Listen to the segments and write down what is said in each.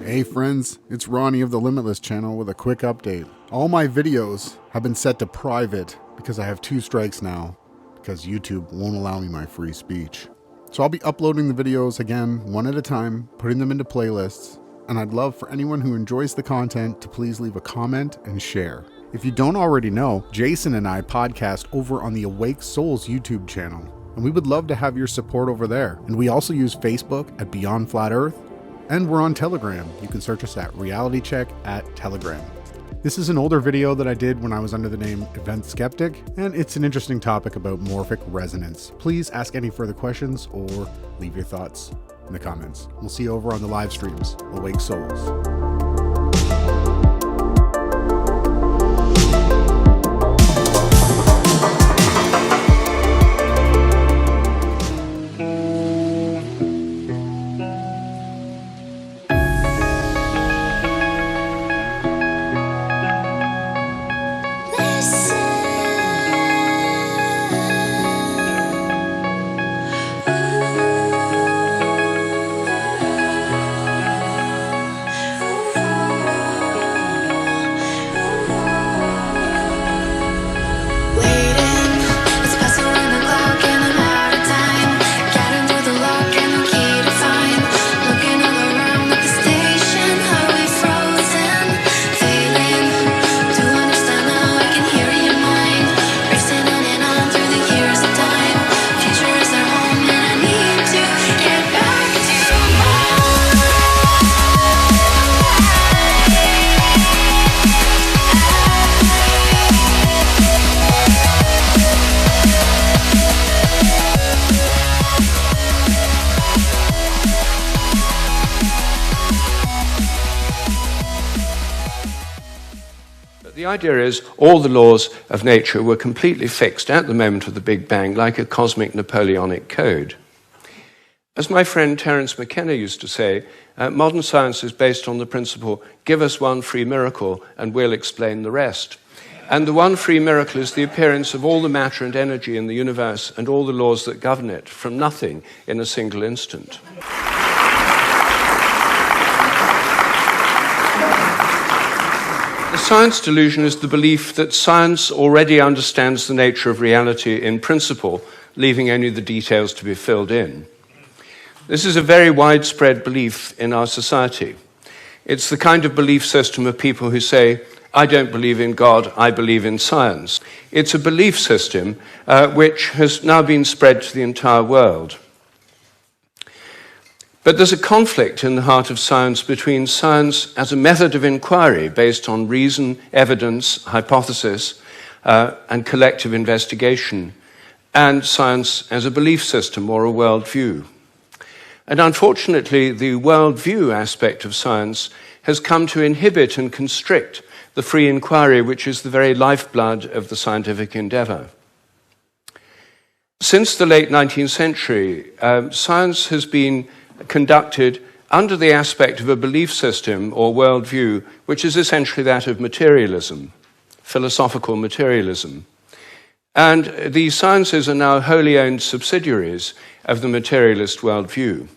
Hey friends, it's Ronnie of the Limitless channel with a quick update. All my videos have been set to private because I have 2 strikes now, because YouTube won't allow me my free speech. So I'll be uploading the videos again, one at a time, putting them into playlists, and I'd love for anyone who enjoys the content to please leave a comment and share. If you don't already know, Jason and I podcast over on the Awake Souls YouTube channel, and we would love to have your support over there. And we also use Facebook at Beyond Flat Earth, and we're on Telegram. You can search us at Reality Check at Telegram. This is an older video that I did when I was under the name Event Skeptic, and it's an interesting topic about morphic resonance. Please ask any further questions or leave your thoughts in the comments. We'll see you over on the live streams, Awake Souls. The idea is all the laws of nature were completely fixed at the moment of the Big Bang, like a cosmic Napoleonic code. As my friend Terence McKenna used to say, modern science is based on the principle, give us one free miracle and we'll explain the rest. And the one free miracle is the appearance of all the matter and energy in the universe and all the laws that govern it from nothing in a single instant. The science delusion is the belief that science already understands the nature of reality in principle, leaving only the details to be filled in. This is a very widespread belief in our society. It's the kind of belief system of people who say, I don't believe in God, I believe in science. It's a belief system which has now been spread to the entire world. But there's a conflict in the heart of science between science as a method of inquiry based on reason, evidence, hypothesis, and collective investigation, and science as a belief system or a worldview. And unfortunately, the worldview aspect of science has come to inhibit and constrict the free inquiry, which is the very lifeblood of the scientific endeavor. Since the late 19th century, science has been conducted under the aspect of a belief system or worldview, which is essentially that of materialism, philosophical materialism. And the sciences are now wholly owned subsidiaries of the materialist worldview.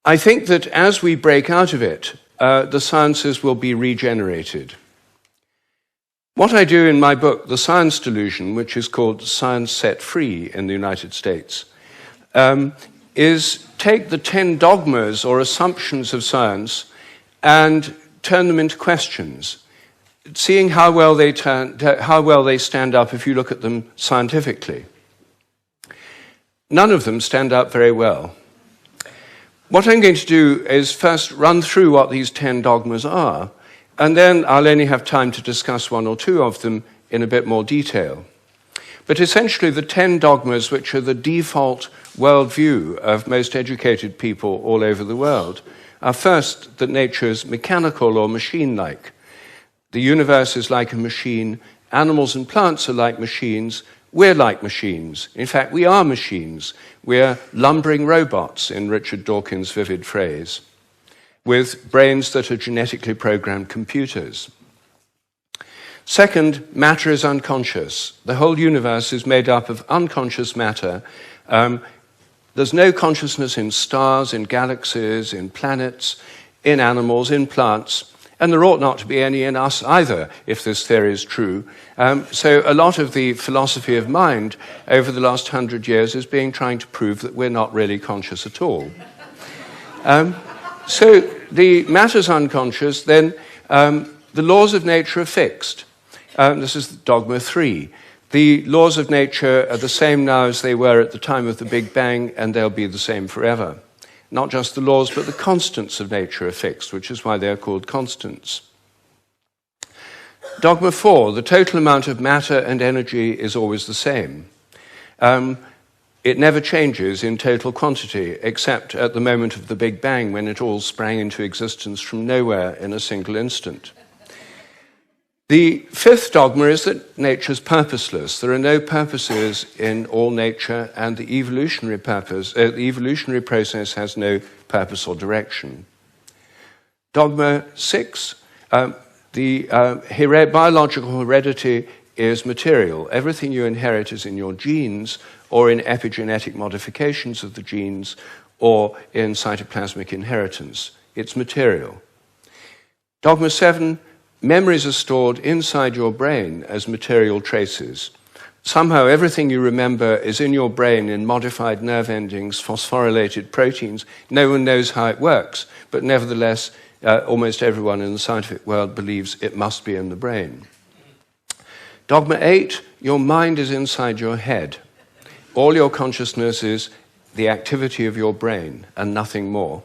I think that as we break out of it, the sciences will be regenerated. What I do in my book, The Science Delusion, which is called Science Set Free in the United States, is take the 10 dogmas or assumptions of science and turn them into questions, seeing how well they stand up if you look at them scientifically. None of them stand up very well. What I'm going to do is first run through what these 10 dogmas are, and then I'll only have time to discuss 1 or 2 of them in a bit more detail. But essentially the 10 dogmas, which are the default worldview of most educated people all over the world, are first that nature is mechanical or machine-like. The universe is like a machine, animals and plants are like machines, we're like machines. In fact, we are machines. We're lumbering robots, in Richard Dawkins' vivid phrase, with brains that are genetically programmed computers. Second, matter is unconscious. The whole universe is made up of unconscious matter, There's no consciousness in stars, in galaxies, in planets, in animals, in plants, and there ought not to be any in us either, if this theory is true. So a lot of the philosophy of mind over the last 100 years is trying to prove that we're not really conscious at all. So the matter's unconscious, then the laws of nature are fixed. This is dogma 3. The laws of nature are the same now as they were at the time of the Big Bang, and they'll be the same forever. Not just the laws, but the constants of nature are fixed, which is why they are called constants. Dogma 4, the total amount of matter and energy is always the same. It never changes in total quantity, except at the moment of the Big Bang, when it all sprang into existence from nowhere in a single instant. The 5th dogma is that nature is purposeless. There are no purposes in all nature, and the evolutionary process has no purpose or direction. Dogma 6, biological heredity is material. Everything you inherit is in your genes, or in epigenetic modifications of the genes, or in cytoplasmic inheritance. It's material. Dogma 7, memories are stored inside your brain as material traces. Somehow everything you remember is in your brain in modified nerve endings, phosphorylated proteins. No one knows how it works, but nevertheless, almost everyone in the scientific world believes it must be in the brain. Dogma 8, your mind is inside your head. All your consciousness is the activity of your brain and nothing more.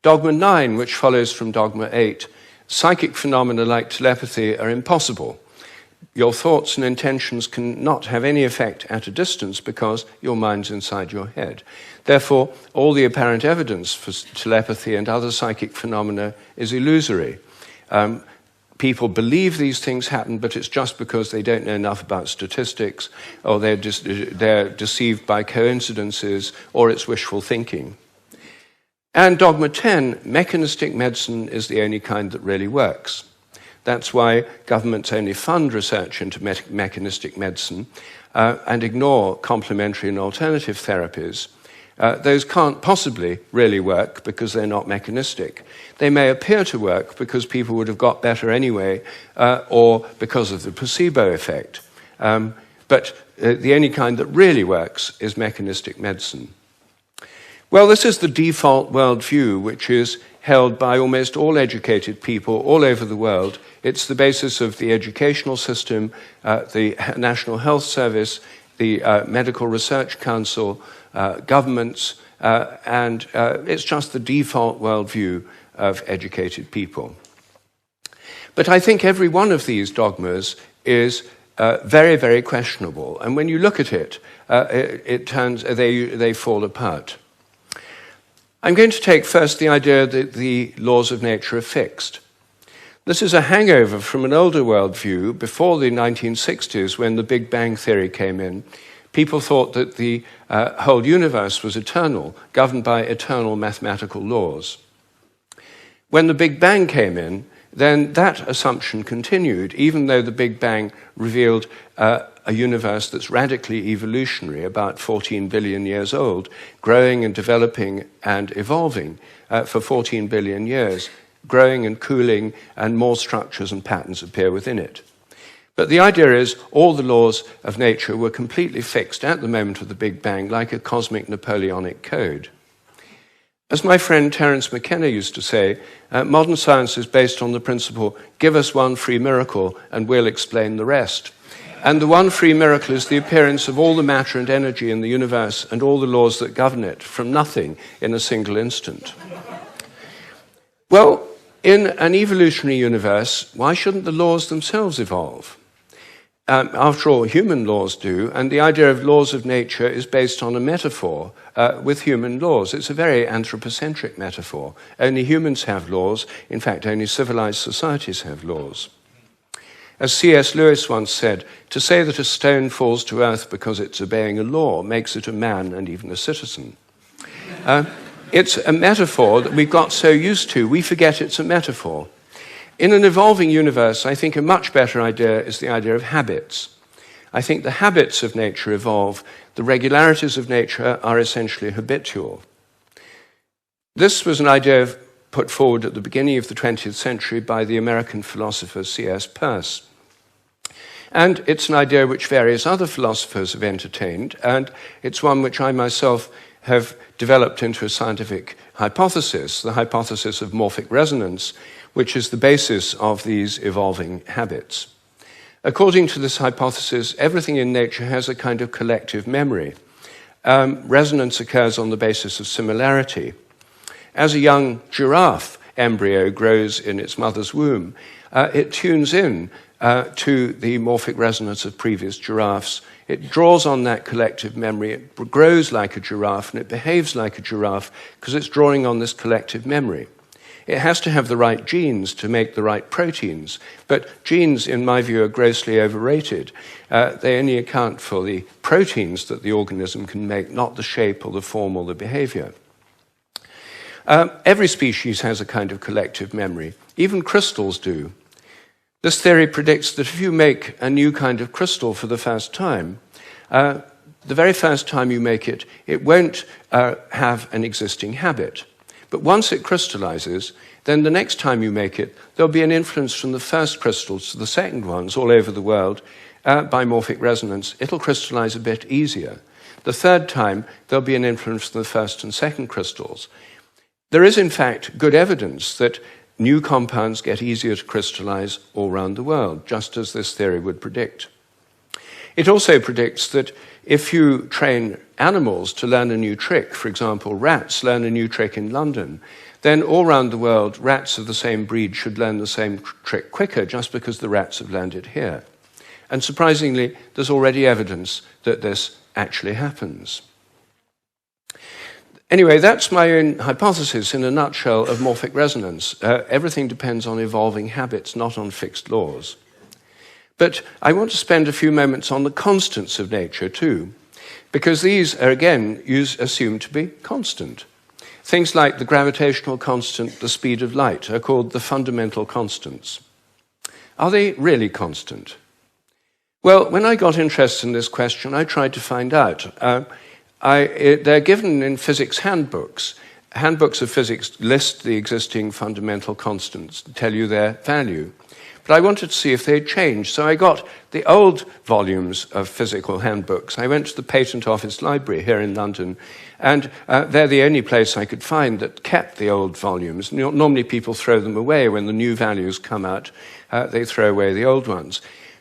Dogma 9, which follows from Dogma 8, psychic phenomena like telepathy are impossible. Your thoughts and intentions cannot have any effect at a distance because your mind's inside your head. Therefore, all the apparent evidence for telepathy and other psychic phenomena is illusory. People believe these things happen, but it's just because they don't know enough about statistics, or they're deceived by coincidences, or it's wishful thinking. And Dogma 10, mechanistic medicine is the only kind that really works. That's why governments only fund research into mechanistic medicine and ignore complementary and alternative therapies. Those can't possibly really work because they're not mechanistic. They may appear to work because people would have got better anyway, or because of the placebo effect. But the only kind that really works is mechanistic medicine. Well, this is the default worldview, which is held by almost all educated people all over the world. It's the basis of the educational system, the National Health Service, the Medical Research Council, governments, and it's just the default worldview of educated people. But I think every one of these dogmas is very, very questionable. And when you look at it, they fall apart. I'm going to take first the idea that the laws of nature are fixed. This is a hangover from an older worldview before the 1960s, when the Big Bang theory came in. People thought that the whole universe was eternal, governed by eternal mathematical laws. When the Big Bang came in, then that assumption continued, even though the Big Bang revealed a universe that's radically evolutionary, about 14 billion years old, growing and developing and evolving for 14 billion years, growing and cooling, and more structures and patterns appear within it. But the idea is all the laws of nature were completely fixed at the moment of the Big Bang, like a cosmic Napoleonic code. As my friend Terence McKenna used to say, modern science is based on the principle, give us one free miracle and we'll explain the rest. And the one free miracle is the appearance of all the matter and energy in the universe and all the laws that govern it from nothing in a single instant. Well, in an evolutionary universe, why shouldn't the laws themselves evolve? After all, human laws do, and the idea of laws of nature is based on a metaphor with human laws. It's a very anthropocentric metaphor. Only humans have laws. In fact, only civilized societies have laws. As C.S. Lewis once said, to say that a stone falls to earth because it's obeying a law makes it a man and even a citizen. It's a metaphor that we've got so used to, we forget it's a metaphor. In an evolving universe, I think a much better idea is the idea of habits. I think the habits of nature evolve. The regularities of nature are essentially habitual. This was an idea put forward at the beginning of the 20th century by the American philosopher C.S. Peirce. And it's an idea which various other philosophers have entertained, and it's one which I myself have developed into a scientific hypothesis, the hypothesis of morphic resonance, which is the basis of these evolving habits. According to this hypothesis, everything in nature has a kind of collective memory. Resonance occurs on the basis of similarity. As a young giraffe embryo grows in its mother's womb, it tunes in to the morphic resonance of previous giraffes. It draws on that collective memory. It grows like a giraffe and it behaves like a giraffe because it's drawing on this collective memory. It has to have the right genes to make the right proteins, but genes, in my view, are grossly overrated. They only account for the proteins that the organism can make, not the shape or the form or the behavior. Every species has a kind of collective memory. Even crystals do. This theory predicts that if you make a new kind of crystal for the first time, the very first time you make it, it won't have an existing habit. But once it crystallizes, then the next time you make it, there'll be an influence from the first crystals to the second ones all over the world by morphic resonance. It'll crystallize a bit easier. The third time, there'll be an influence from the first and second crystals. There is, in fact, good evidence that new compounds get easier to crystallize all around the world, just as this theory would predict. It also predicts that if you train animals to learn a new trick, for example, rats learn a new trick in London, then all around the world, rats of the same breed should learn the same trick quicker just because the rats have learned it here. And surprisingly, there's already evidence that this actually happens. Anyway, that's my own hypothesis in a nutshell of morphic resonance. Everything depends on evolving habits, not on fixed laws. But I want to spend a few moments on the constants of nature too, because these are, again, assumed to be constant. Things like the gravitational constant, the speed of light, are called the fundamental constants. Are they really constant? Well, when I got interested in this question, I tried to find out. They're given in physics handbooks. Handbooks of physics list the existing fundamental constants, tell you their value. But I wanted to see if they'd changed, so I got the old volumes of physical handbooks. I went to the Patent Office Library here in London, and they're the only place I could find that kept the old volumes. Normally people throw them away when the new values come out. They throw away the old ones.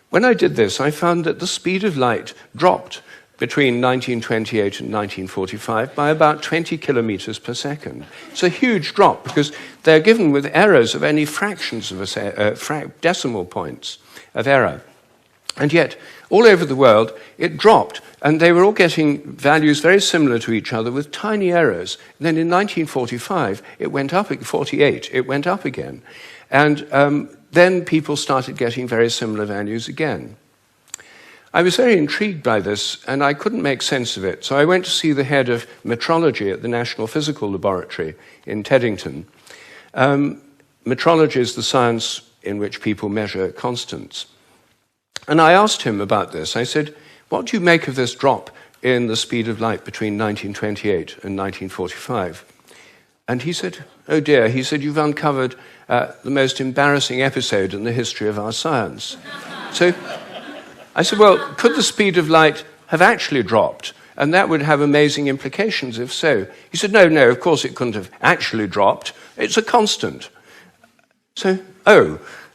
When I did this, I found that the speed of light dropped between 1928 and 1945 by about 20 kilometers per second. It's a huge drop because they're given with errors of only fractions of decimal points of error. And yet, all over the world, it dropped, and they were all getting values very similar to each other with tiny errors. And then in 1945, it went up, 48, it went up again. And then people started getting very similar values again. I was very intrigued by this, and I couldn't make sense of it. So I went to see the head of metrology at the National Physical Laboratory in Teddington. Metrology is the science in which people measure constants. And I asked him about this. I said, what do you make of this drop in the speed of light between 1928 and 1945? And he said, oh dear, he said, you've uncovered the most embarrassing episode in the history of our science. So I said, well, could the speed of light have actually dropped? And that would have amazing implications if so. He said, no, of course it couldn't have actually dropped. It's a constant. So,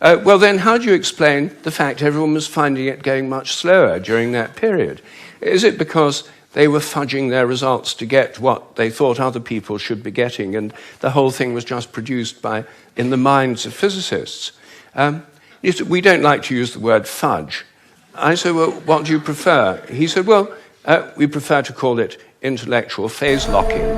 well then how do you explain the fact everyone was finding it going much slower during that period? Is it because they were fudging their results to get what they thought other people should be getting, and the whole thing was just produced in the minds of physicists? We don't like to use the word fudge. I said, well, what do you prefer? He said, well, we prefer to call it intellectual phase locking.